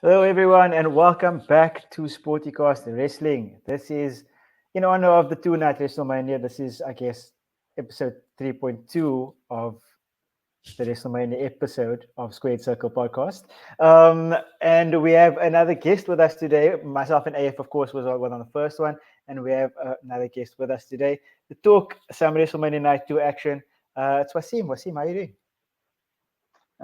Hello, everyone, and welcome back to Sportycast Wrestling. This is in honor of the two-night WrestleMania. This is, I guess, episode 3.2 of the WrestleMania episode of Squared Circle podcast. And we have another guest with us today. Myself and AF, of course, was on the first one, and we have another guest with us today to talk some WrestleMania Night 2 action. It's Wasim. Wasim, how are you doing?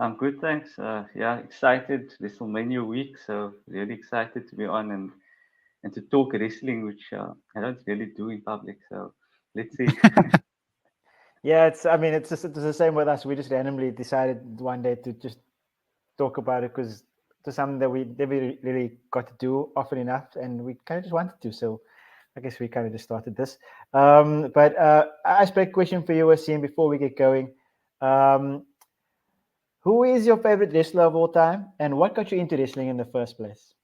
I'm good, thanks. Yeah, excited. WrestleMania week, so really excited to be on and to talk wrestling, which I don't really do in public. So let's see. Yeah, it's the same with us. We just randomly decided one day to just talk about it because it's something that we never really got to do often enough, and we kind of just wanted to. So I guess we kind of just started this. But icebreaker question for you, Wasim, before we get going. Um, who is your favorite wrestler of all time, and what got you into wrestling in the first place?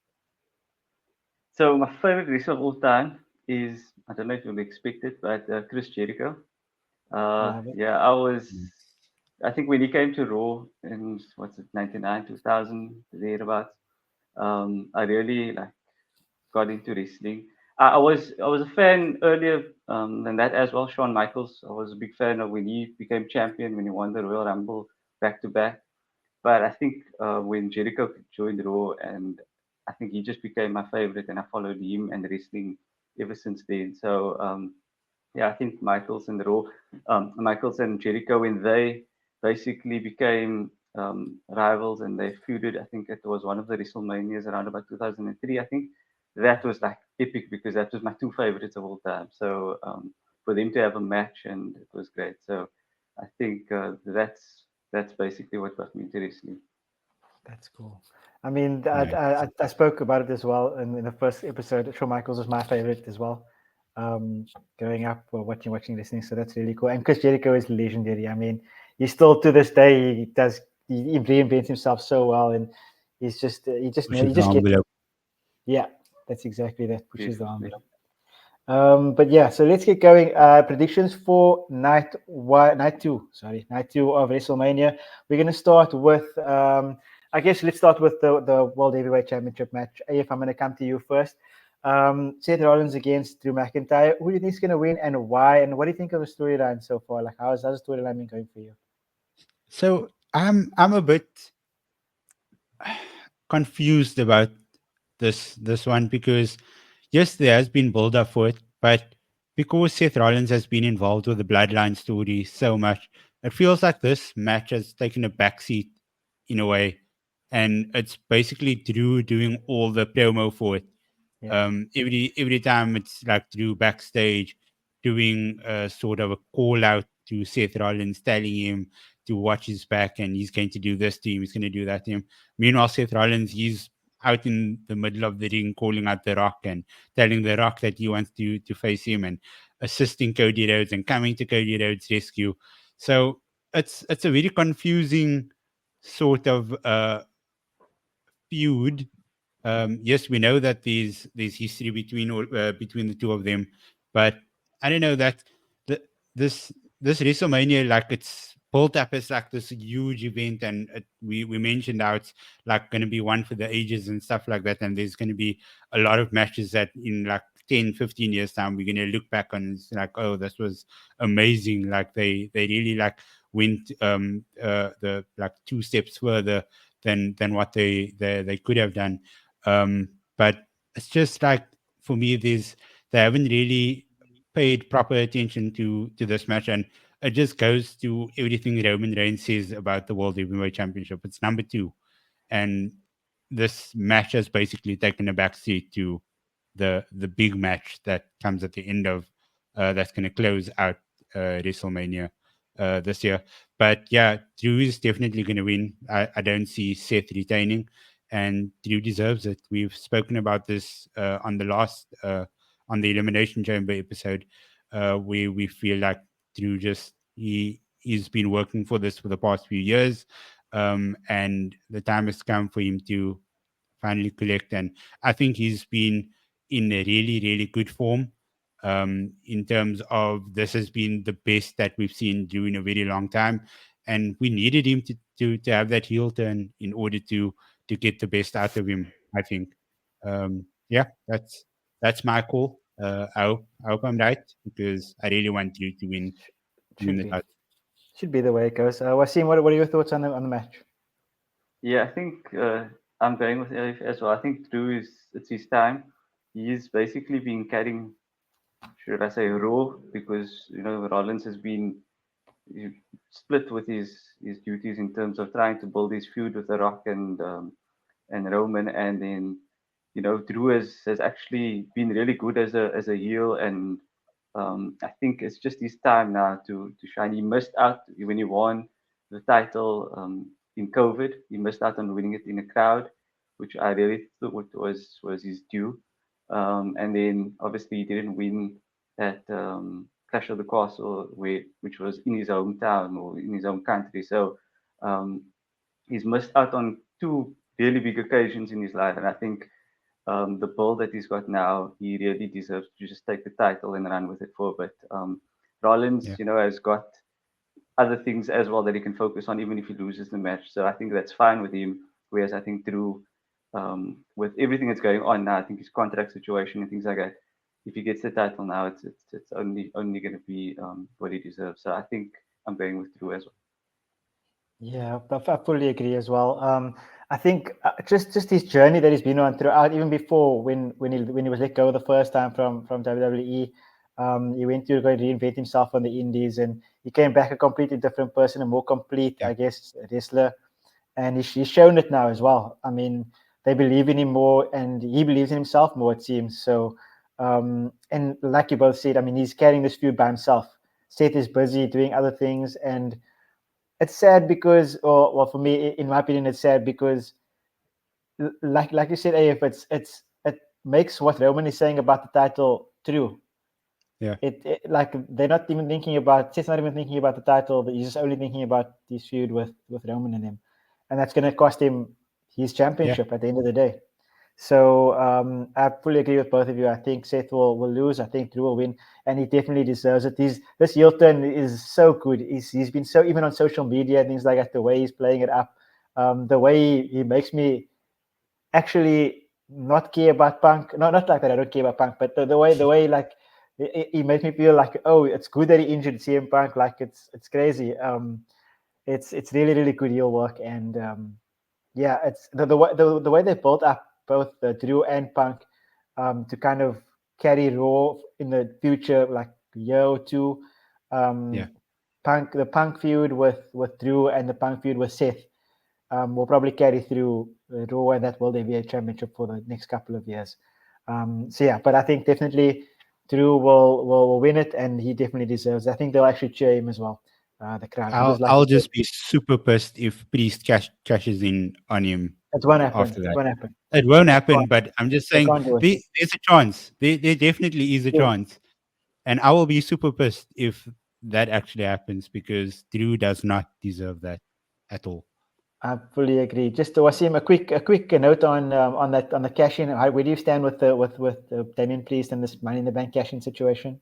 So my favorite wrestler of all time is, I don't know if you'll expect it, but Chris Jericho. Love it. Yeah, I think when he came to Raw in, what's it, 99, 2000, thereabouts, I really got into wrestling. I was a fan earlier than that as well. Shawn Michaels. I was a big fan of when he became champion, when he won the Royal Rumble back to back. But I think when Jericho joined Raw, and I think he just became my favorite, and I followed him and wrestling ever since then. So yeah, I think Michaels and Jericho, when they basically became rivals and they feuded, I think it was one of the WrestleManias around about 2003. I think that was like epic because that was my two favorites of all time. So for them to have a match, and it was great. So I think that's basically what got me into wrestling. That's cool. I mean, Nice. I spoke about it as well in the first episode. Shawn Michaels was my favorite as well. Growing up, watching, listening. So that's really cool. And Chris Jericho is legendary. I mean, he still to this day he reinvents himself so well, and he Pushes the just gets envelope. yeah. That's exactly that pushes the Definitely. envelope. But yeah, so let's get going. Predictions for night two. Sorry, night two of WrestleMania. We're gonna start with. I guess let's start with the World Heavyweight Championship match. If I'm gonna come to you first, Seth Rollins against Drew McIntyre. Who do you think is gonna win and why? And what do you think of the storyline so far? Like, how's the storyline been going for you? So I'm a bit confused about this one because yes, there has been build up for it, but because Seth Rollins has been involved with the Bloodline story so much, it feels like this match has taken a backseat in a way, and it's basically Drew doing all the promo for it. Yeah, Every time it's like Drew backstage doing a sort of a call out to Seth Rollins, telling him to watch his back and he's going to do this to him, he's going to do that to him. Meanwhile, Seth Rollins, he's out in the middle of the ring calling out The Rock and telling The Rock that he wants to face him and assisting Cody Rhodes and coming to Cody Rhodes' rescue. So it's a very confusing sort of feud. Yes, we know that there's history between the two of them, but I don't know that the, this this WrestleMania, like, it's built up as like this huge event, and we mentioned how it's like going to be one for the ages and stuff like that, and there's going to be a lot of matches that in like 10-15 years time we're going to look back on and it's like, oh, this was amazing, like they really like went the like two steps further than what they could have done. But it's just like, for me, they haven't really paid proper attention to this match, and it just goes to everything Roman Reigns says about the World Heavyweight Championship. It's number two, and this match has basically taken a back seat to the big match that comes at the end of that's going to close out WrestleMania this year. But yeah, Drew is definitely going to win. I don't see Seth retaining, and Drew deserves it. We've spoken about this on the last on the Elimination Chamber episode, where we feel like Drew just he's been working for this for the past few years, and the time has come for him to finally collect. And I think he's been in a really, really good form. In terms of, this has been the best that we've seen Drew in a very long time, and we needed him to have that heel turn in order to get the best out of him. I think. Yeah, that's my call. I hope I'm right because I really want Drew to win Should the be. title. Should be the way it goes. Wasim, what are your thoughts on the match? Yeah, I think I'm going with AF as well. I think Drew it's his time. He's basically been carrying, should I say, Raw, because Rollins has been split with his duties in terms of trying to build his feud with The Rock and Roman, and then Drew has actually been really good as a heel, and I think it's just his time now to shine. He missed out when he won the title in COVID. He missed out on winning it in a crowd, which I really thought was his due. And then obviously he didn't win at Clash of the Castle, which was in his hometown or in his own country. So um, he's missed out on two really big occasions in his life, and I think the build that he's got now, he really deserves to just take the title and run with it for a bit. Rollins, Yeah. has got other things as well that he can focus on, even if he loses the match. So I think that's fine with him. Whereas I think Drew, with everything that's going on now, I think his contract situation and things like that, if he gets the title now, it's only going to be what he deserves. So I think I'm going with Drew as well. Yeah, I fully agree as well. I think just his journey that he's been on throughout, even before when he was let go the first time from WWE, he went to go reinvent himself on the Indies, and he came back a completely different person, a more complete, I guess, wrestler, and he's shown it now as well. I mean, they believe in him more, and he believes in himself more, it seems. So, and like you both said, I mean, he's carrying this feud by himself. Seth is busy doing other things, and it's sad because, or well, for me, in my opinion, it's sad because, like you said, AF, it makes what Roman is saying about the title true. Yeah. It like they're not even thinking about. Seth's not even thinking about the title. But he's just only thinking about this feud with Roman and him, and that's going to cost him his championship at the end of the day. So I fully agree with both of you. I think Seth will lose. I think Drew will win, and he definitely deserves it. This heel turn is so good. He's been so, even on social media and things like that, the way he's playing it up, the way he makes me actually not care about Punk. No, not like that. I don't care about Punk, but the way like he makes me feel like, oh, it's good that he injured CM Punk. Like it's crazy. It's really good heel work, and yeah, it's the way they built up both Drew and Punk to kind of carry Raw in the future, like a year or two. The Punk feud with Drew and the Punk feud with Seth will probably carry through Raw and that World Heavyweight Championship for the next couple of years. So yeah, but I think definitely Drew will win it, and he definitely deserves it. I think they'll actually cheer him as well, the crowd. Because like I'll just be super pissed if Priest cashes in on him it won't happen. after that. It won't happen. It won't happen, but I'm just saying can't do it. there's a chance. There definitely is a chance. And I will be super pissed if that actually happens because Drew does not deserve that at all. I fully agree. Just Wasim, a quick note on the cash in. Where do you stand with Damien Priest and this Money in the Bank cash in situation?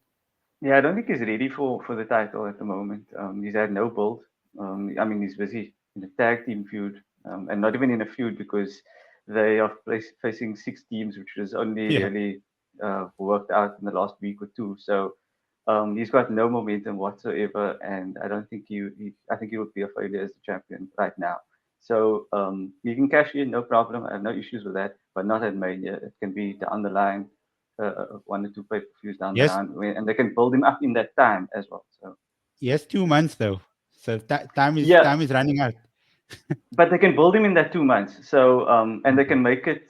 Yeah, I don't think he's ready for the title at the moment. He's had no build. I mean, he's busy in a tag team feud, and not even in a feud because they are facing 6 teams, which was only really worked out in the last week or two. So he's got no momentum whatsoever, and I don't think I think he would be a failure as the champion right now. So he can cash in, no problem. I have no issues with that, but not at Mania. It can be down the line. 1 or 2 pay-per-views down the line, and they can build him up in that time as well. So he has 2 months though, so time is running out. But they can build him in that 2 months. So and they can make it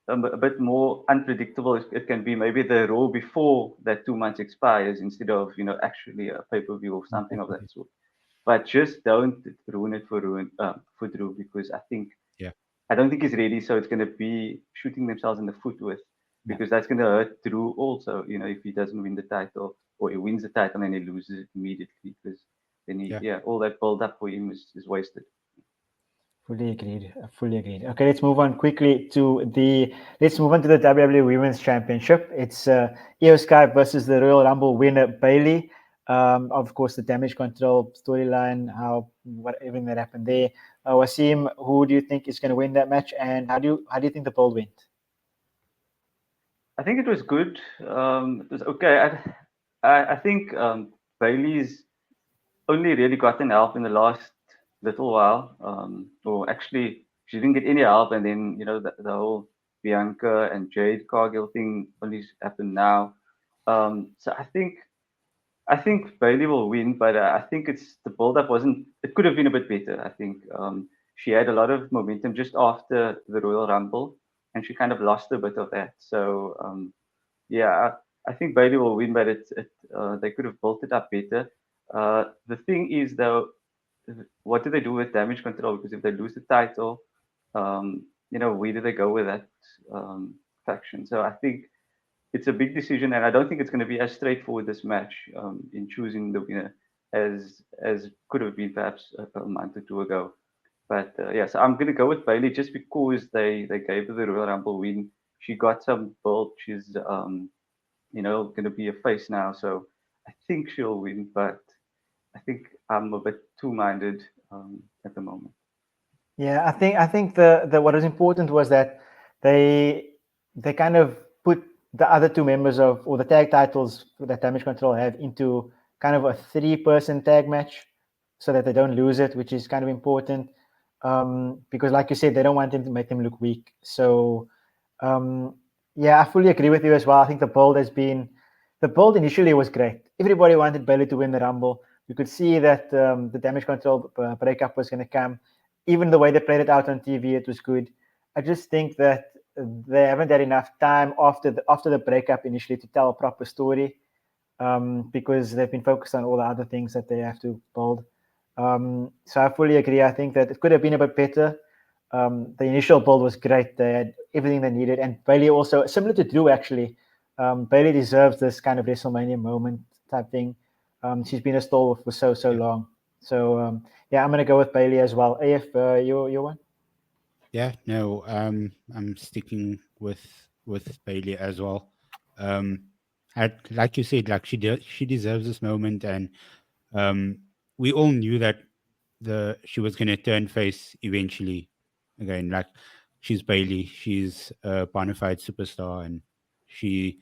a bit more unpredictable. It can be maybe the Raw before that 2 months expires instead of actually a pay-per-view or something of that sort. But just don't ruin it for Drew, because I don't think he's ready. So it's going to be shooting themselves in the foot because that's going to hurt Drew also. If he doesn't win the title, or he wins the title and he loses it immediately, because then all that build up for him is wasted. Fully agreed. Okay, let's move on quickly to the WWE Women's Championship. It's Io Sky versus the Royal Rumble winner Bayley. Of course, the Damage Control storyline, everything that happened there. Wasim, who do you think is going to win that match, and how do you think the poll went? I think it was good. It was okay. I think Bailey's only really gotten help in the last little while. Or actually, she didn't get any help, and then the whole Bianca and Jade Cargill thing only happened now. So I think Bailey will win, but I think it's the build up wasn't. It could have been a bit better. I think she had a lot of momentum just after the Royal Rumble, and she kind of lost a bit of that. So yeah, I think Bailey will win, but they could have built it up better. The thing is though, what do they do with damage control? Because if they lose the title, where do they go with that faction? So I think it's a big decision, and I don't think it's going to be as straightforward this match in choosing the winner as could have been perhaps a month or two ago. But yeah, so I'm going to go with Bailey just because they gave her the Royal Rumble win. She got some build. She's going to be a face now, so I think she'll win. But I think I'm a bit two-minded at the moment. Yeah, I think the what was important was that they kind of put the other two members of or the tag titles that Damage Control have into kind of a three-person tag match, so that they don't lose it, which is kind of important. Because, like you said, they don't want them to make them look weak. So, yeah, I fully agree with you as well. I think the build initially was great. Everybody wanted Bayley to win the Rumble. You could see that the Damage Control breakup was going to come. Even the way they played it out on TV, it was good. I just think that they haven't had enough time after the breakup initially to tell a proper story, because they've been focused on all the other things that they have to build. So I fully agree. I think that it could have been a bit better. The initial build was great. They had everything they needed, and Bayley also, similar to Drew actually, Bayley deserves this kind of WrestleMania moment type thing. She's been a stalwart for so Yeah. long. So yeah, I'm gonna go with Bayley as well. AF, your one? Yeah, no, I'm sticking with Bailey as well. Um, like you said, like she deserves this moment, and um, we all knew that she was going to turn face eventually. Again, like she's Bailey, she's a bona fide superstar, and she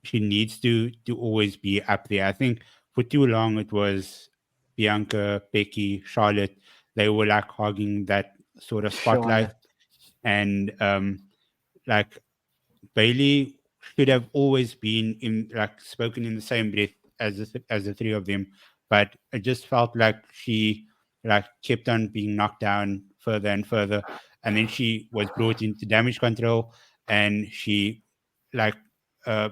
she needs to always be up there. I think for too long it was Bianca, Becky, Charlotte. They were like hogging that sort of spotlight, Charlotte. and like Bailey should have always been in like spoken in the same breath as as the three of them, but it just felt like she like kept on being knocked down further and further, and then she was brought into Damage Control, and she like uh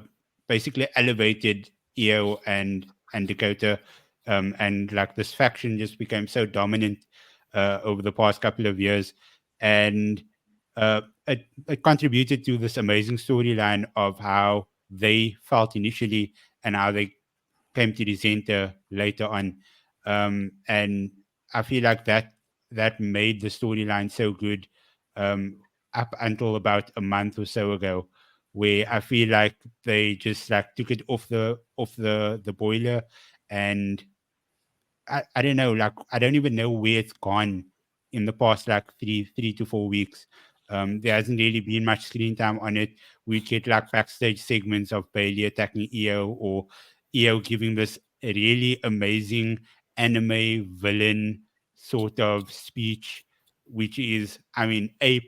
basically elevated Io and Dakota, and like this faction just became so dominant over the past couple of years, and it contributed to this amazing storyline of how they felt initially and how they came to the center later on. And I feel like that made the storyline so good um, up until about a month or so ago, where I feel like they just like took it off the boiler, and I don't know, like I don't even know where it's gone in the past like three to 4 weeks. There hasn't really been much screen time on it. We get like backstage segments of Bailey attacking EO, or EO giving this really amazing anime villain sort of speech, which is, I mean, A+.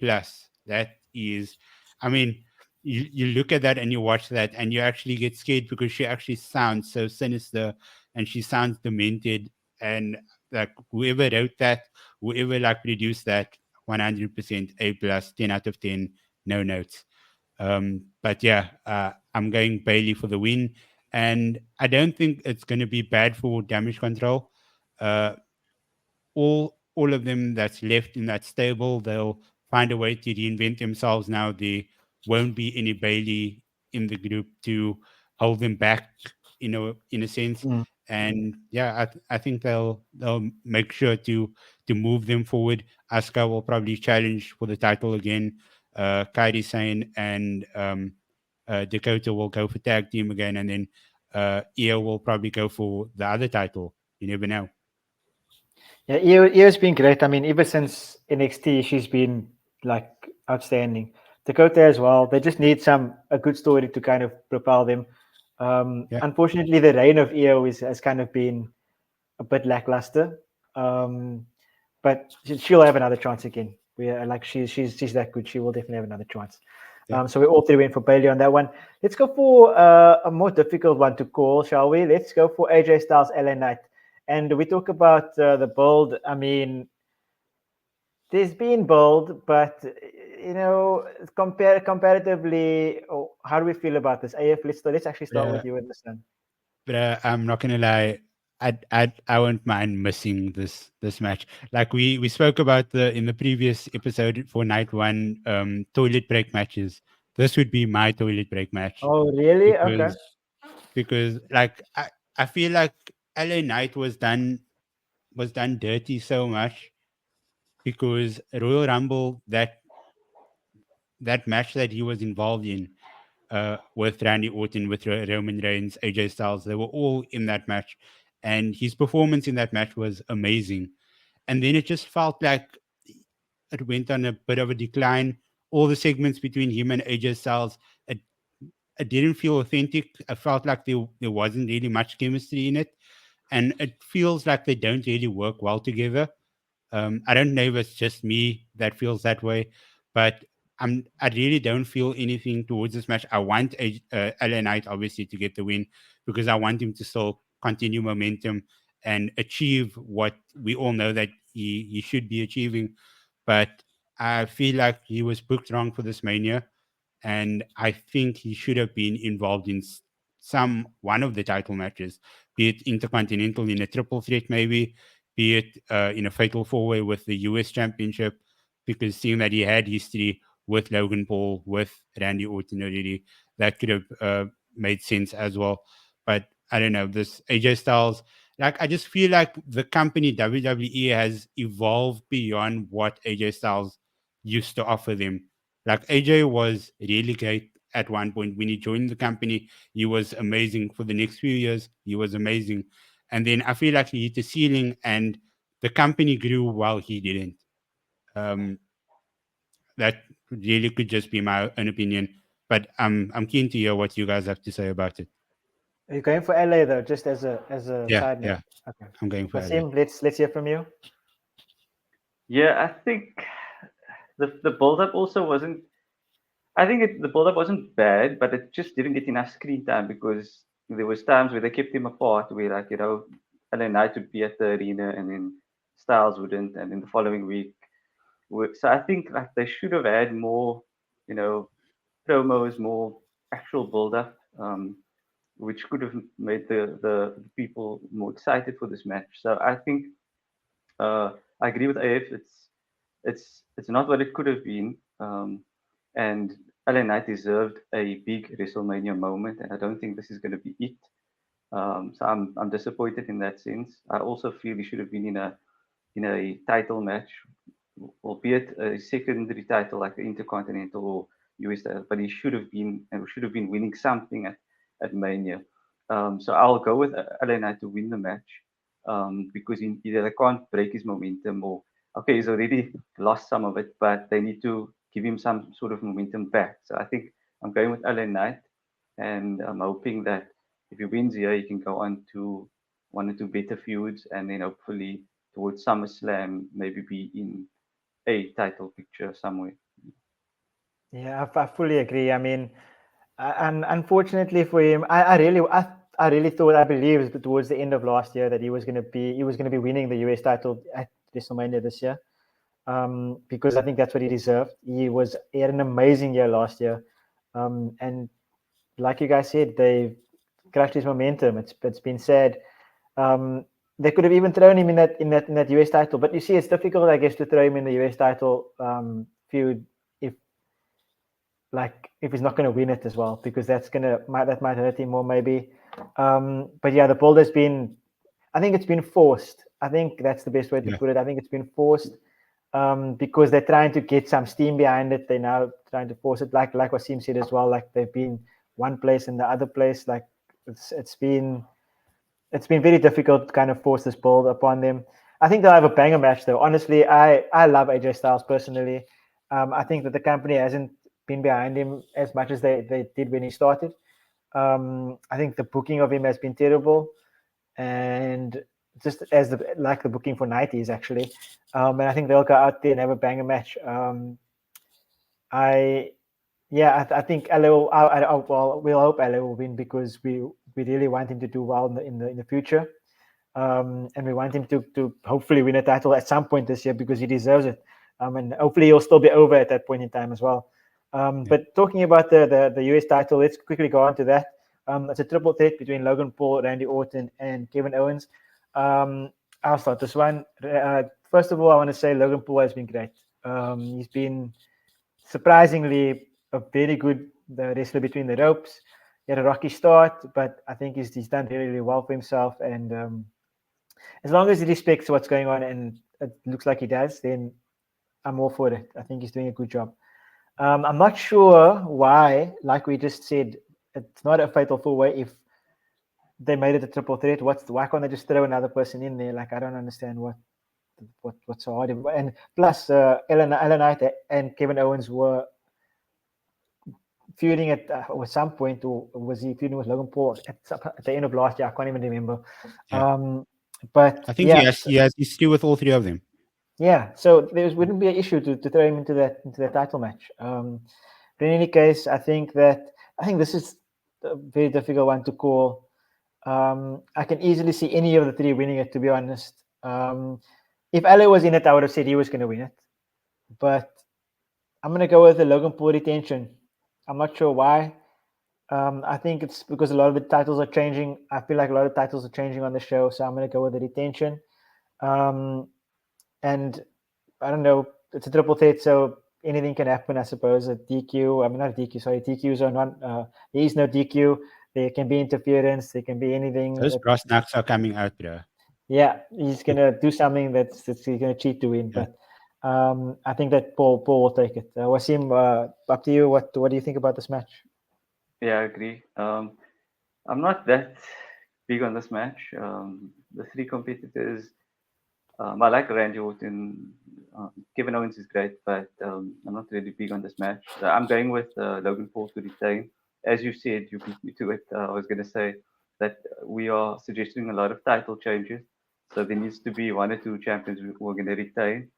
That is, I mean, you look at that and you watch that and you actually get scared because she actually sounds so sinister and she sounds demented, and like whoever wrote that, whoever like produced that, 100% A+, 10 out of 10, no notes. But yeah, I'm going Bailey for the win, and I don't think it's going to be bad for Damage Control. Uh, all of them that's left in that stable, they'll find a way to reinvent themselves. Now there won't be any Bailey in the group to hold them back, in a sense. Mm. And yeah, I think they'll make sure to move them forward. Asuka will probably challenge for the title again. Kairi Sane and Dakota will go for tag team again, and then Io will probably go for the other title. You never know. Yeah, Io's been great. I mean, ever since NXT, she's been like outstanding. Dakota as well. They just need a good story to kind of propel them. Yeah. Unfortunately, the reign of Io has kind of been a bit lackluster. But she'll have another chance again. We are like she's that good. She will definitely have another chance. Yeah. So we all three went for Bayley on that one. Let's go for a more difficult one to call, shall we? Let's go for AJ Styles, LA Knight. And we talk about the build. I mean, there's been build, but comparatively, how do we feel about this? AF, let's actually start with you in this one. But I'm not gonna lie, I won't mind missing this match. Like we spoke about in the previous episode for night one, toilet break matches. This would be my toilet break match Oh, really? Okay. because like I feel like LA Knight was done dirty so much because Royal Rumble that match that he was involved in with Randy Orton, with Roman Reigns, AJ Styles. They were all in that match, and his performance in that match was amazing. And then it just felt like it went on a bit of a decline. All the segments between him and AJ Styles, it, it didn't feel authentic. I felt like there wasn't really much chemistry in it, and it feels like they don't really work well together. I don't know if it's just me that feels that way, but I really don't feel anything towards this match. I want LA Knight obviously to get the win because I want him to still continue momentum and achieve what we all know that he should be achieving. But I feel like he was booked wrong for this Mania, and I think he should have been involved in some one of the title matches, be it Intercontinental in a triple threat, maybe, be it in a fatal four-way with the US Championship, because seeing that he had history with Logan Paul, with Randy Orton already, that could have made sense as well. But I don't know, this AJ Styles, like I just feel like the company WWE has evolved beyond what AJ Styles used to offer them. Like AJ was really great at one point when he joined the company. He was amazing for the next few years. He was amazing, and then I feel like he hit the ceiling, and the company grew while he didn't. Um, that really could just be my own opinion, but I'm keen to hear what you guys have to say about it. Are you going for LA though, just as a Yeah, side note? yeah, Okay. I'm going for LA. Wasim, let's hear from you. Yeah, I think the build up also wasn't. I think the build up wasn't bad, but it just didn't get enough screen time because there was times where they kept him apart, where like LA Knight would be at the arena and then Styles wouldn't, and then the following week. So I think like they should have had more, you know, promos, more actual build up. Which could have made the people more excited for this match. So I think I agree with AF. It's not what it could have been, and LA Knight deserved a big WrestleMania moment, and I don't think this is going to be it. So I'm disappointed in that sense. I also feel he should have been in a title match, albeit a secondary title like the Intercontinental or US title, but he should have been and should have been winning something at Mania. So I'll go with LA Knight to win the match because either they can't break his momentum or okay, he's already lost some of it, but they need to give him some sort of momentum back. So I think I'm going with LA Knight, and I'm hoping that if he wins here, he can go on to one or two better feuds, and then hopefully towards SummerSlam, maybe be in a title picture somewhere. Yeah, I fully agree. I mean, and unfortunately for him, I really thought, I believed towards the end of last year that he was going to be winning the US title at WrestleMania this year, because I think that's what he deserved. He had an amazing year last year, and like you guys said, they crashed his momentum. It's been sad. They could have even thrown him in that US title, but you see, it's difficult, I guess, to throw him in the US title feud if if he's not going to win it as well, because that might hurt him more maybe. But yeah, the build has been, I think it's been forced. I think that's the best way to Yeah. put it. I think it's been forced because they're trying to get some steam behind it. They're now trying to force it, like Wasim said as well. Like they've been one place and the other place. Like it's been very difficult to kind of force this build upon them. I think they'll have a banger match, though. Honestly, I love AJ Styles personally. I think that the company hasn't been behind him as much as they did when he started. I think the booking of him has been terrible, and just as the booking for 90s actually. And I think they'll go out there and have a banger match. I think LA well, we'll hope LA will win because we really want him to do well in the future. And we want him to hopefully win a title at some point this year because he deserves it. And hopefully he'll still be over at that point in time as well. But talking about the US title, let's quickly go on to that. It's a triple threat between Logan Paul, Randy Orton, and Kevin Owens. I'll start this one. First of all, I want to say Logan Paul has been great. He's been surprisingly a very good wrestler between the ropes. He had a rocky start, but I think he's done really, really well for himself. And as long as he respects what's going on, and it looks like he does, then I'm all for it. I think he's doing a good job. I'm not sure why, like we just said, it's not a fatal four-way if they made it a triple threat. Why can't they just throw another person in there? Like, I don't understand what's so hard. And plus, LA Knight and Kevin Owens were feuding at some point, or was he feuding with Logan Paul at the end of last year? I can't even remember. Yeah. But I think he has history with all three of them. Yeah, so there wouldn't be an issue to throw him into that title match. But in any case, I think this is a very difficult one to call. I can easily see any of the three winning it, to be honest. If LA was in it, I would have said he was going to win it. But I'm going to go with the Logan Paul retention. I'm not sure why. I think it's because a lot of the titles are changing. I feel like a lot of titles are changing on the show, so I'm going to go with the retention. And I don't know, it's a triple threat, so anything can happen, I suppose. A DQ, I mean, not DQ, sorry, DQs are not, there is no DQ. There can be interference, there can be anything. Those brass knucks are coming out, bro. Yeah, he's going to do something that's he's going to cheat to win. Yeah. But I think that Paul will take it. Wasim, up to you. What do you think about this match? Yeah, I agree. I'm not that big on this match. The three competitors, I like Randy Orton. Kevin Owens is great, but I'm not really big on this match. I'm going with Logan Paul to retain. As you said, you beat me to it. I was going to say that we are suggesting a lot of title changes. So there needs to be one or two champions who are going to retain.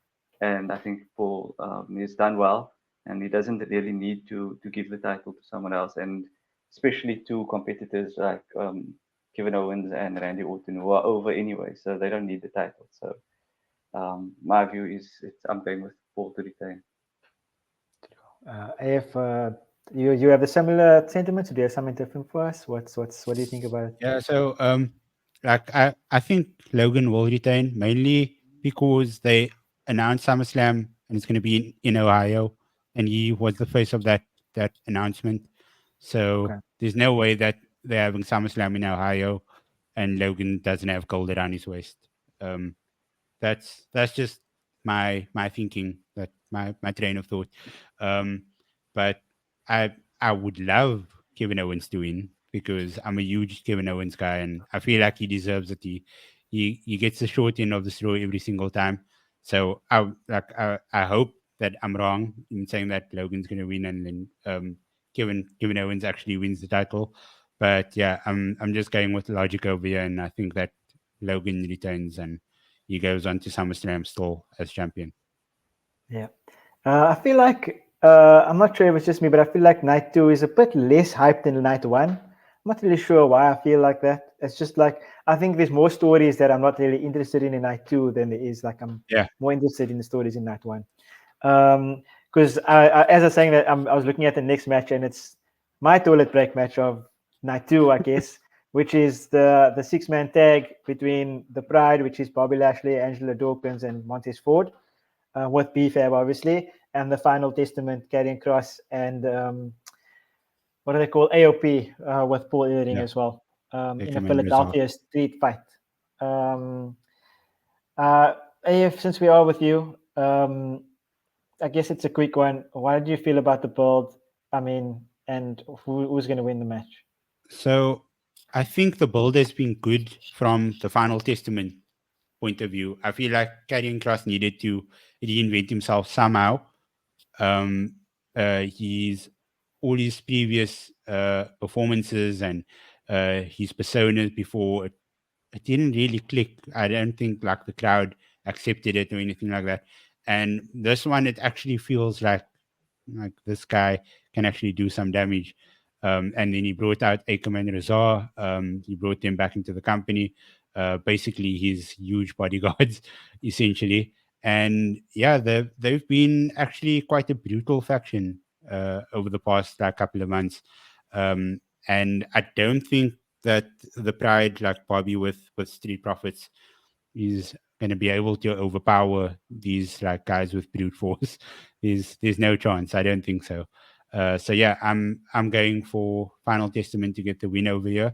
And I think Paul has done well. And he doesn't really need to give the title to someone else. And especially two competitors like Kevin Owens and Randy Orton, who are over anyway. So they don't need the title. So my view is I'm going with Paul to retain. AF, you have the similar sentiments? Or do you have something different for us? What do you think about it? Yeah, so like I think Logan will retain mainly because they announced SummerSlam and it's going to be in Ohio, and he was the face of that announcement. So Okay. there's no way that they're having SummerSlam in Ohio and Logan doesn't have gold around his waist. That's just my thinking, that my train of thought. But I would love Kevin Owens to win because I'm a huge Kevin Owens guy and I feel like he deserves it. He gets the short end of the straw every single time. So I hope that I'm wrong in saying that Logan's gonna win and then Kevin Owens actually wins the title. But yeah, I'm just going with logic over here, and I think that Logan retains and he goes on to SummerSlam still as champion. Yeah. I feel like, I'm not sure if it's just me, but I feel like night 2 is a bit less hyped than night 1. I'm not really sure why I feel like that. It's just like, I think there's more stories that I'm not really interested in night 2 than there is like I'm more interested in the stories in night 1. Because as I was saying that, I was looking at the next match and it's my toilet break match of night 2, I guess, which is the 6-man tag between the Pride, which is Bobby Lashley, Angela Dawkins, and Montez Ford. With BFAB, obviously, and the Final Testament, Karrion Kross, and what do they call AOP with Paul Ellering as well in a Philadelphia street fight. AF, since we are with you, I guess it's a quick one. What did you feel about the build? I mean, and who's going to win the match? So I think the build has been good from the Final Testament point of view. I feel like Karrion Kross needed to reinvent himself somehow. Um, he's all his previous performances and his personas before, it didn't really click. I don't think like the crowd accepted it or anything like that. And this one, it actually feels like this guy can actually do some damage. And then he brought out Akam and Razar. He brought them back into the company. Basically, his huge bodyguards, essentially. And yeah, they've been actually quite a brutal faction over the past couple of months. And I don't think that the Pride, like Bobby with Street Profits, is going to be able to overpower these like guys with brute force. There's no chance. I don't think so. So yeah, I'm going for Final Testament to get the win over here.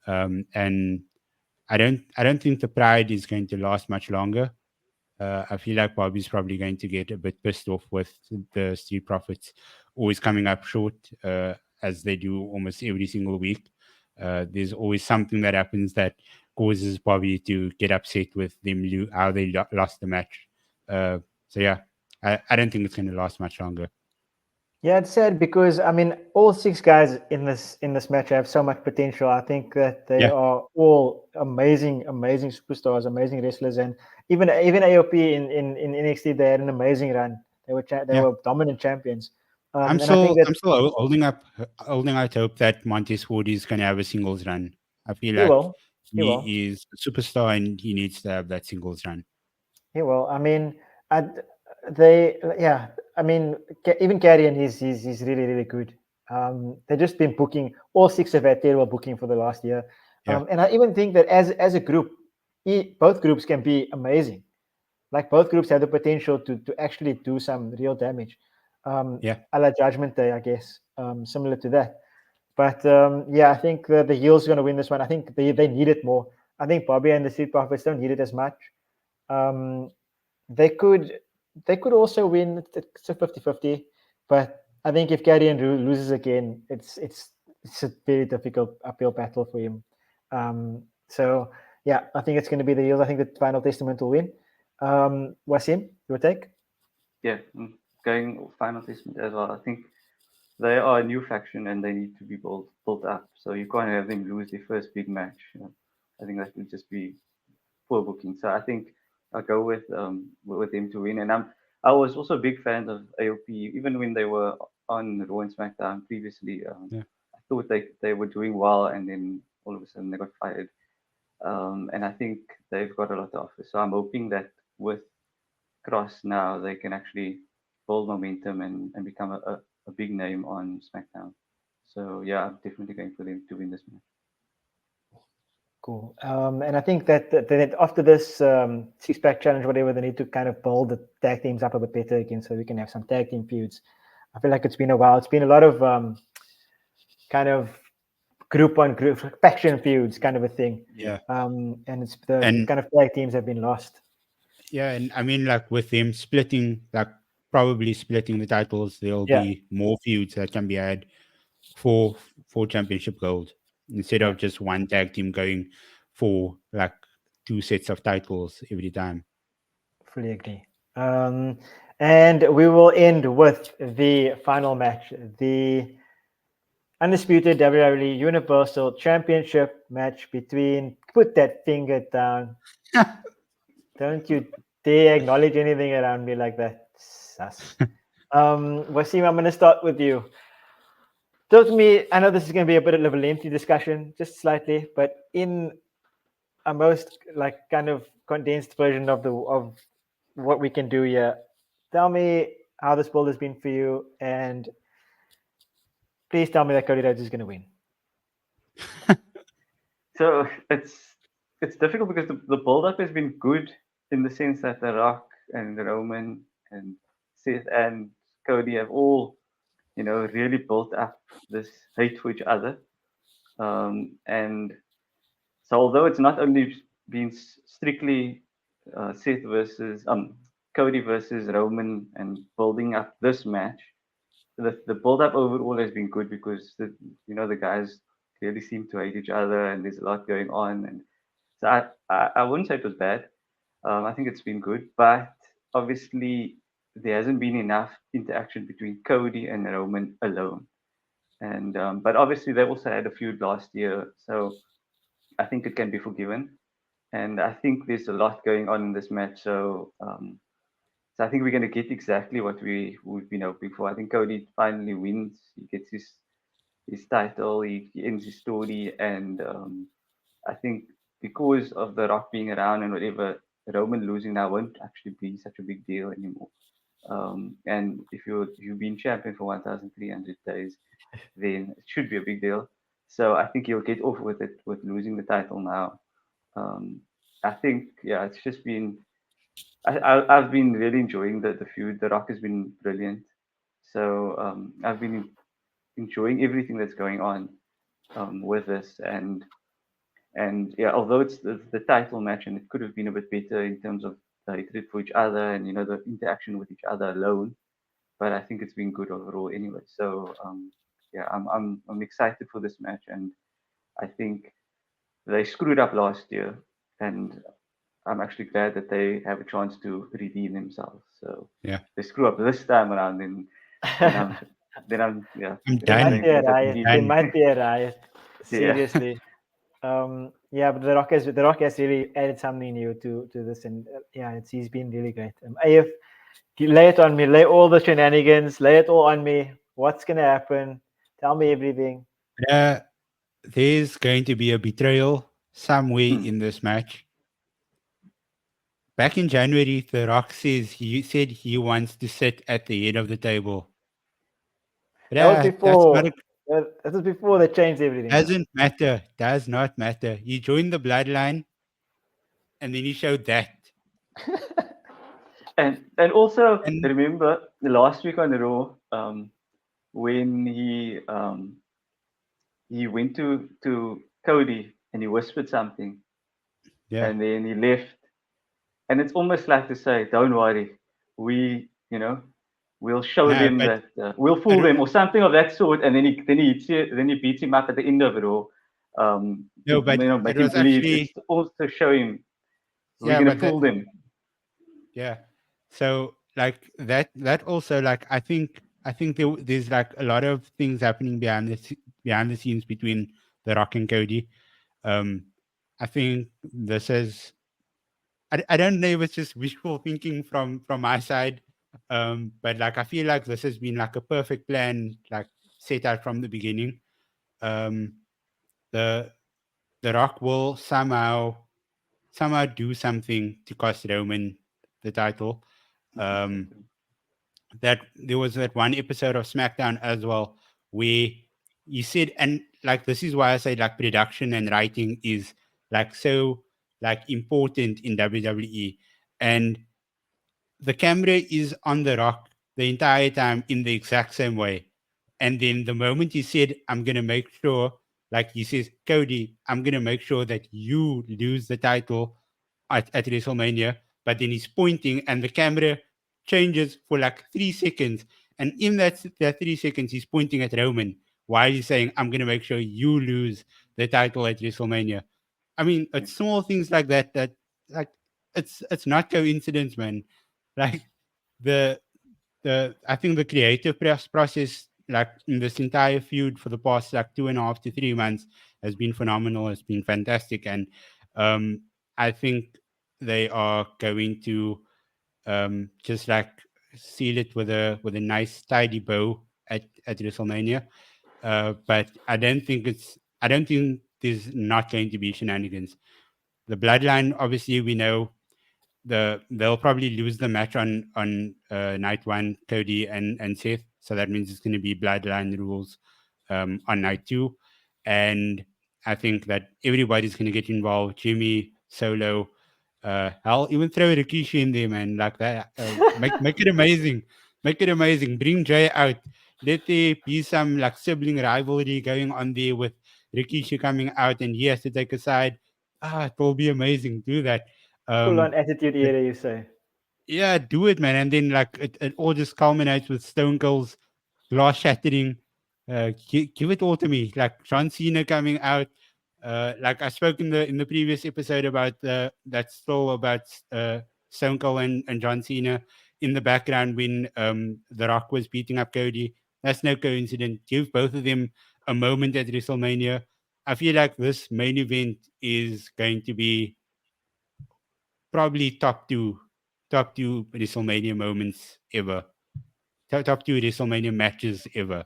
And I don't think the Pride is going to last much longer. I feel like Bobby's probably going to get a bit pissed off with the Street Profits always coming up short, as they do almost every single week. There's always something that happens that causes Bobby to get upset with them how they lost the match. So yeah, I don't think it's going to last much longer. Yeah, it's sad because I mean, all 6 guys in this match have so much potential. I think that they Yeah. are all amazing superstars, amazing wrestlers, and even AOP in NXT, they had an amazing run. They were dominant champions. I'm and I think that I'm still holding out hope that Montez Ford is going to have a singles run. I feel he like will, he will, he is a superstar and he needs to have that singles run. he will. I mean, I, yeah. I mean, even Carrion, he's really good. They've just been booking all 6 of that terrible booking for the last year. Yeah. And I even think that as a group, both groups can be amazing. Like both groups have the potential to actually do some real damage. Yeah. A la Judgment Day, I guess, similar to that. But yeah, I think the heels are going to win this one. I think they need it more. I think Bobby and the Street Profits don't need it as much. They could also win. It's a 50-50, but I think if Carrion loses again, it's a very difficult uphill battle for him. So yeah, I think it's going to be the heels. I think the Final Testament will win. Wasim, your take? Yeah, going Final Testament as well. I think they are a new faction and they need to be built up. So you can't have them lose their first big match. I think that would just be poor booking. So I think I'll go with them to win. And I was also a big fan of AOP, even when they were on Raw and SmackDown previously. Yeah. I thought they were doing well, and then all of a sudden they got fired. And I think they've got a lot to offer. So I'm hoping that with Cross now, they can actually build momentum and become a big name on SmackDown. So yeah, I'm definitely going for them to win this match. Cool. And I think that after this 6-pack challenge, whatever, they need to kind of build the tag teams up a bit better again, so we can have some tag team feuds. I feel like it's been a while. It's been a lot of kind of group on group faction feuds, kind of a thing. Yeah. And it's the kind of tag teams have been lost. Yeah, and I mean, like with them probably splitting the titles, there'll be more feuds that can be had for championship gold instead of just one tag team going for like 2 sets of titles every time. Fully agree. And we will end with the final match, the undisputed WWE Universal Championship match between, put that finger down. Don't you dare acknowledge anything around me like that. Sus. Wasim, I'm going to start with you. Talk to me. I know this is going to be a bit of a lengthy discussion, just slightly, but in a most like kind of condensed version of what we can do here, tell me how this build has been for you, and please tell me that Cody Rhodes is going to win. So it's difficult because the build-up has been good in the sense that The Rock and Roman and Seth and Cody have all, really built up this hate for each other. And so although it's not only been strictly Seth versus Cody versus Roman and building up this match, the build-up overall has been good because the guys really seem to hate each other and there's a lot going on, and so I wouldn't say it was bad. I think it's been good, but obviously there hasn't been enough interaction between Cody and Roman alone. And but obviously they also had a feud last year, so I think it can be forgiven. And I think there's a lot going on in this match, so I think we're going to get exactly what we've been hoping for. I think Cody finally wins. He gets his title. He ends his story, and I think because of The Rock being around and whatever, Roman losing now won't actually be such a big deal anymore. And if you've been champion for 1,300 days, then it should be a big deal. So I think he'll get off with it with losing the title now. Um, I think yeah, it's just been I've been really enjoying the feud. The Rock has been brilliant. So I've been enjoying everything that's going on with this, and yeah, although it's the title match and it could have been a bit better in terms of the hatred for each other and the interaction with each other alone, but I think it's been good overall anyway. So yeah, I'm excited for this match, and I think they screwed up last year, and I'm actually glad that they have a chance to redeem themselves. So Yeah, they screw up this time around, then I'm then I'm yeah, I'm then There I'm done. might going be a to riot. redeem. There Done. might be a riot. Yeah. Seriously. Yeah, but the Rock has really added something new to this, and yeah, he's been really great. AF, lay it on me, lay all the shenanigans, lay it all on me. What's gonna happen? Tell me everything. Uh, there's going to be a betrayal somewhere Hmm. in this match. Back in January, The Rock said he wants to sit at the head of the table. That was That's not a, before. That was before they changed everything. doesn't matter. Does not matter. He joined the bloodline and then he showed that. And also And remember the last week on the Raw, when he went to Cody and he whispered something, yeah, and then he left, and it's almost like to say, "Don't worry, we we'll show no, them but that we'll I fool don't, them," or something of that sort, and then he beats him up at the end of it all, to no, but it make him was believe. It's actually, also showing we're yeah, gonna but that, fool them. yeah. So like that also like I think there's like a lot of things happening behind the scenes between The Rock and Cody. Um, I think this is I don't know if it's just wishful thinking from my side, but like I feel like this has been like a perfect plan, like set out from the beginning. Um, the the Rock will somehow do something to cost Roman the title. Um, that there was that one episode of SmackDown as well where you said, and like this is why I say like production and writing is like so like important in WWE, and the camera is on The Rock the entire time in the exact same way. And then the moment he said, I'm going to make sure, like he says, Cody, I'm going to make sure that you lose the title at WrestleMania. But then he's pointing and the camera changes for like 3 seconds. And in that 3 seconds, he's pointing at Roman while he's saying, I'm going to make sure you lose the title at WrestleMania. I mean, it's small things like that that like it's not coincidence, man. Like the I think the creative process like in this entire feud for the past like 2.5 to 3 months has been phenomenal. It's been fantastic, and um, I think they are going to just like seal it with a nice tidy bow at WrestleMania. But I don't think there's not going to be shenanigans. The bloodline, obviously, we know they'll probably lose the match on night one, Cody and Seth. So that means it's going to be bloodline rules on night two, and I think that everybody's going to get involved. Jimmy, Solo, I'll even throw Rikishi in there, man, like that. Make it amazing, make it amazing. Bring Jay out. Let there be some like sibling rivalry going on there with Rikishi coming out, and he has to take a side. It will be amazing. Do that. Full Um, on attitude but era, you say. yeah, do it, man. And then like it all just culminates with Stone Cold's glass shattering. Give it all to me. Like John Cena coming out, like I spoke in the previous episode about that still about Stone Cold and John Cena in the background when The Rock was beating up Cody. That's no coincidence. Give both of them a moment at WrestleMania. I feel like this main event is going to be probably top two WrestleMania moments ever. Top two WrestleMania matches ever.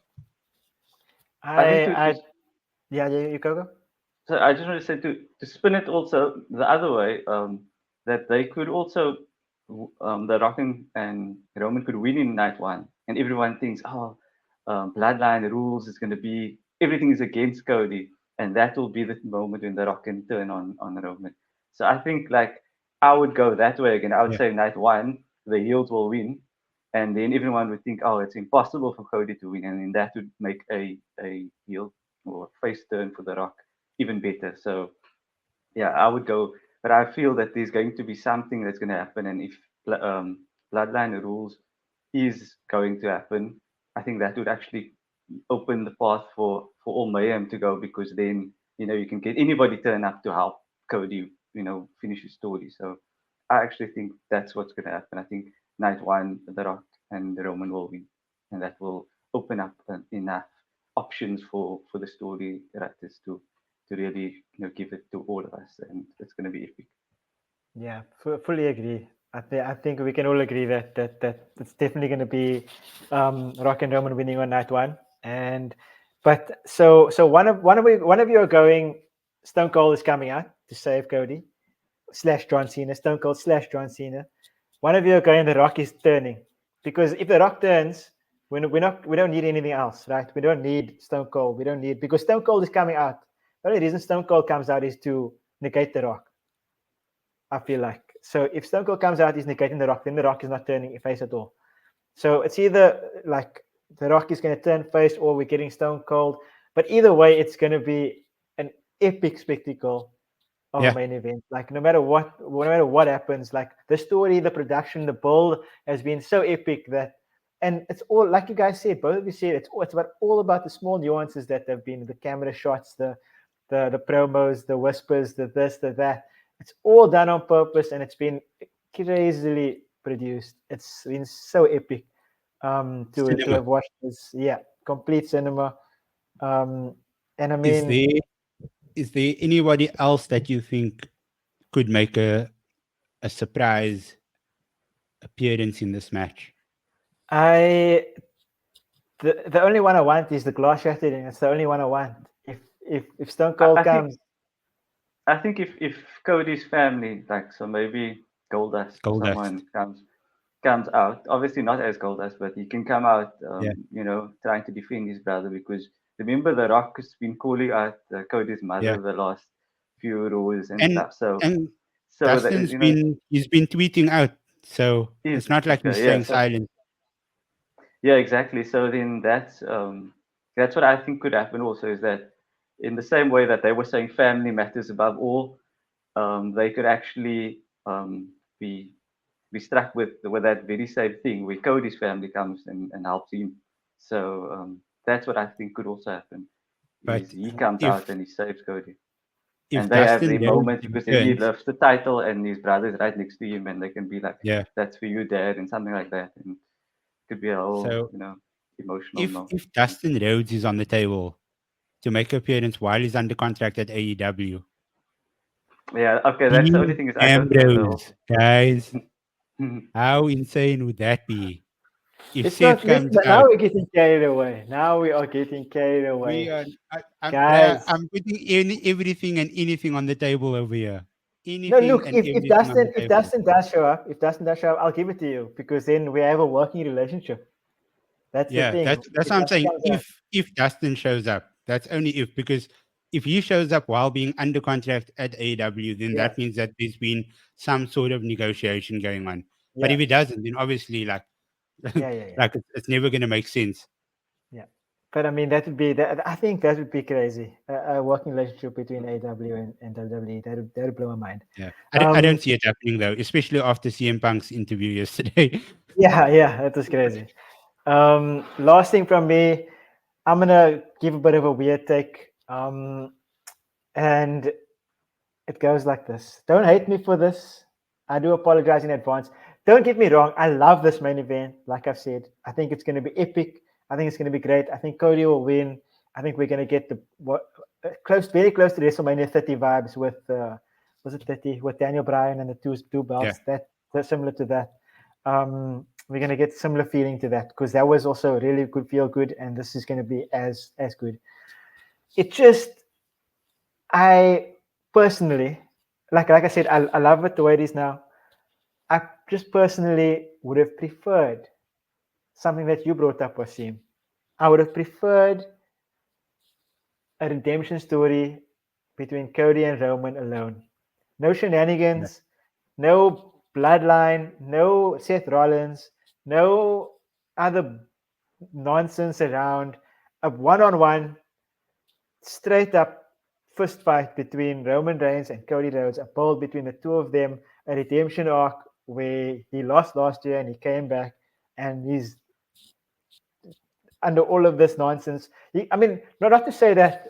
I think Yeah, you go. so I just want to say to spin it also the other way, that they could also the Rock and Roman could win in night one, and everyone thinks, oh, Bloodline rules is going to be everything is against Cody, and that will be the moment when the Rock can turn on Roman. So I think like I would go that way again. I would Yeah. say night one the heels will win, and then everyone would think, oh, it's impossible for Cody to win, and then that would make a heel or face turn for the Rock even better. So yeah, I would go, but I feel that there's going to be something that's going to happen, and if Bloodline rules is going to happen, I think that would actually open the path for all mayhem to go, because then you can get anybody turn up to help Cody finish his story. So I actually think that's what's going to happen. I think night one the Rock and Roman will win, and that will open up enough options for the story writers to really give it to all of us, and it's going to be epic. Yeah, fully agree. I think we can all agree that it's definitely going to be Rock and Roman winning on night one. But so one of you are going. Stone Cold is coming out to save Cody / John Cena. Stone Cold / John Cena. One of you are going. The Rock is turning, because if the Rock turns, we don't need anything else, right? We don't need Stone Cold. We don't need, because Stone Cold is coming out. The only reason Stone Cold comes out is to negate the Rock. I feel like. So if Stone Cold comes out, he's negating the Rock, then the Rock is not turning face at all. So it's either like the Rock is going to turn face, or we're getting Stone Cold. But either way, it's going to be an epic spectacle of a main event. Like no matter what happens, like the story, the production, the build has been so epic that, and it's all like you guys said, both of you said, it's all about the small nuances that have been, the camera shots, the promos, the whispers, the this, the that. It's all done on purpose, and it's been crazily produced. It's been so epic to have watched this. Yeah, complete cinema. And I mean, is there anybody else that you think could make a surprise appearance in this match? the only one I want is the glass shattered, and it's the only one I want. If Stone Cold comes. I think if Cody's family, like, so maybe Goldust or someone comes out, obviously not as Goldust, but he can come out, trying to defend his brother, because remember the Rock has been calling out Cody's mother the last few Raws and stuff. So Dustin's he's been tweeting out, so it's not like he's staying silent. Yeah, exactly. So then that's what I think could happen also, is that in the same way that they were saying family matters above all, they could actually be struck with that very same thing, where Cody's family comes and helps him. So that's what I think could also happen. But he comes out and he saves Cody. And they have their moment, because then he lifts the title and his brother's right next to him, and they can be like, that's for you, Dad, and something like that. And it could be a whole, emotional moment. If Dustin Rhodes is on the table to make an appearance while he's under contract at AEW. Yeah, okay, that's the only thing is Ambrose, guys. How insane would that be? If Seth comes out, now we're getting carried away. Now we are getting carried away. Guys, I'm putting everything and anything on the table over here. No, look, if Dustin does show up, I'll give it to you, because then we have a working relationship. That's the thing. That's what I'm saying. If Dustin shows up, that's only if, because if he shows up while being under contract at AEW, then that means that there's been some sort of negotiation going on. But if he doesn't, then obviously, like it's never going to make sense. Yeah, but I mean, that would be that. I think that would be crazy. A working relationship between AEW and WWE. That would blow my mind. Yeah, I don't see it happening though, especially after CM Punk's interview yesterday. Yeah, that was crazy. Last thing from me, I'm gonna give a bit of a weird take. And it goes like this. Don't hate me for this. I do apologize in advance. Don't get me wrong. I love this main event. Like I've said, I think it's going to be epic. I think it's going to be great. I think Cody will win. I think we're going to get very close to WrestleMania 30 vibes with was it 30 with Daniel Bryan and the two belts. That's similar to that. We're going to get similar feeling to that because that was also really good, feel good, and this is going to be as good. It just, I personally, like I said, I love it the way it is now. I just personally would have preferred something that you brought up, Wasim. I would have preferred a redemption story between Cody and Roman alone. No shenanigans, no bloodline, no Seth Rollins, no other nonsense around. A one-on-one, straight up fist fight between Roman Reigns and Cody Rhodes, a build between the two of them, a redemption arc where he lost last year and he came back and he's under all of this nonsense. I mean, not to say that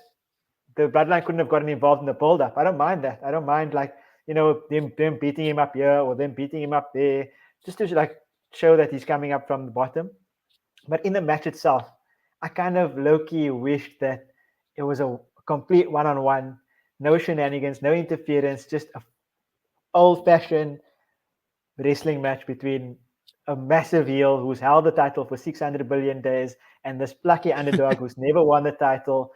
the bloodline couldn't have gotten involved in the build-up. I don't mind that. I don't mind, like, them beating him up here or them beating him up there, just to like show that he's coming up from the bottom. But in the match itself, I kind of low-key wished that it was a complete one-on-one, no shenanigans, no interference, just a old-fashioned wrestling match between a massive heel who's held the title for 600 billion days and this plucky underdog who's never won the title,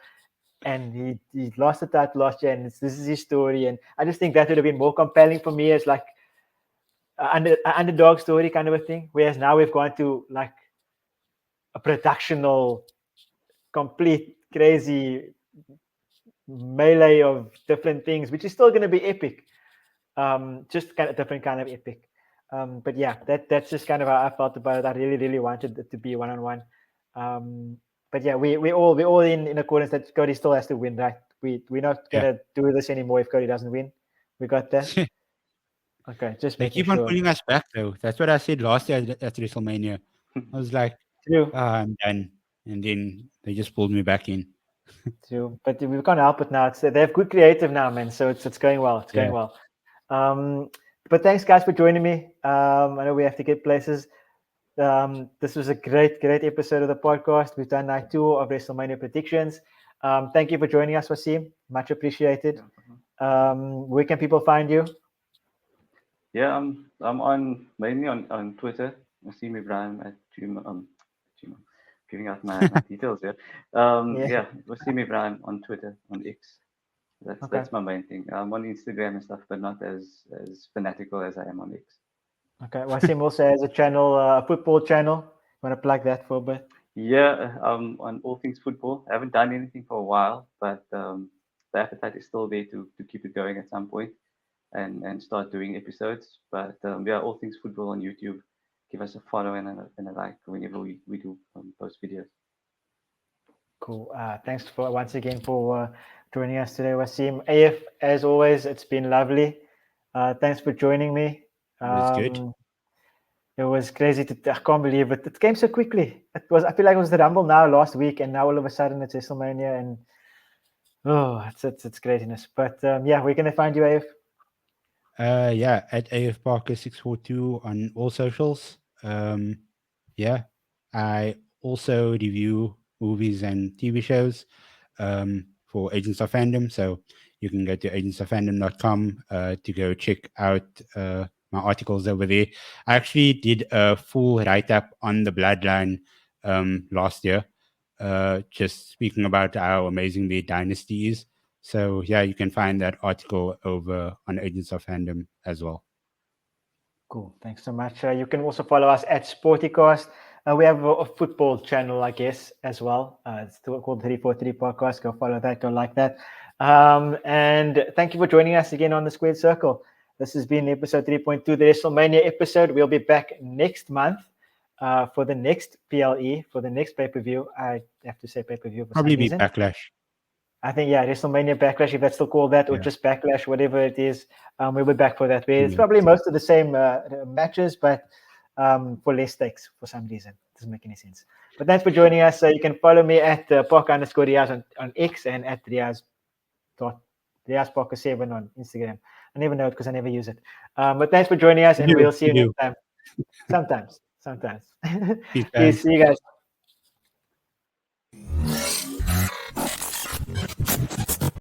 and he lost the title last year, and this is his story. And I just think that would have been more compelling for me as like an underdog story kind of a thing. Whereas now we've gone to like a productional, complete crazy melee of different things, which is still going to be epic. Just kind of different kind of epic. But yeah, that's just kind of how I felt about it. I really, really wanted it to be one-on-one. But yeah, we're all in accordance that Cody still has to win, right? We're not gonna do this anymore if Cody doesn't win. We got that. Okay, just They making keep on sure. pulling us back though. That's what I said last year at WrestleMania. I was like, True. I'm done. And then they just pulled me back in. True. But we can't help it now. They have good creative now, man. So it's going well. It's going well. But thanks guys for joining me. I know we have to get places. This was a great episode of the podcast. We've done night 2 of WrestleMania predictions. Thank you for joining us, Wasim. Much appreciated. Where can people find you? Yeah, I'm mainly on Twitter. Wasim Ibrahim at Gmail. Giving out my details here. Yeah, Wasim Ibrahim on Twitter, on X. That's my main thing. I'm on Instagram and stuff, but not as fanatical as I am on X. Okay. Wasim also has a channel, a football channel. Want to plug that for a bit? Yeah, on all things football. I haven't done anything for a while, but the appetite is still there to keep it going at some point and start doing episodes. But yeah, all things football on YouTube. Give us a follow and a like whenever we do post videos. Cool. Thanks once again for joining us today, Wasim. AF, as always, it's been lovely. Thanks for joining me. It was good. It was crazy. I can't believe it. It came so quickly. I feel like it was the Rumble now last week, and now all of a sudden it's WrestleMania, and it's craziness. But yeah, we're gonna find you, AF. Yeah, at AF Parker 642 on all socials. Yeah, I also review movies and TV shows for Agents of Fandom. So you can go to agentsoffandom.com to go check out my articles over there. I actually did a full write-up on the Bloodline last year, just speaking about how amazing their dynasty is. So yeah, you can find that article over on Agents of Fandom as well. Cool. Thanks so much. You can also follow us at Sportycast. We have a football channel, I guess, as well. It's called 343 Podcast. Go follow that. Go like that. And thank you for joining us again on the Squared Circle. This has been episode 3.2, the WrestleMania episode. We'll be back next month for the next PLE, for the next pay-per-view. I have to say pay-per-view for Probably some be reason. Backlash. I think, yeah, WrestleMania Backlash, if that's still called that, or just Backlash, whatever it is. We'll be back for that. It's probably most of the same matches, but for less stakes for some reason. Doesn't make any sense. But thanks for joining us. You can follow me at Park_Riyaz on X and at Riyaz. Riyaz Parker 7 on Instagram. I never know it because I never use it. But thanks for joining us, and You do, we'll see you you next time. Sometimes. Peace, Peace. guys. See you guys.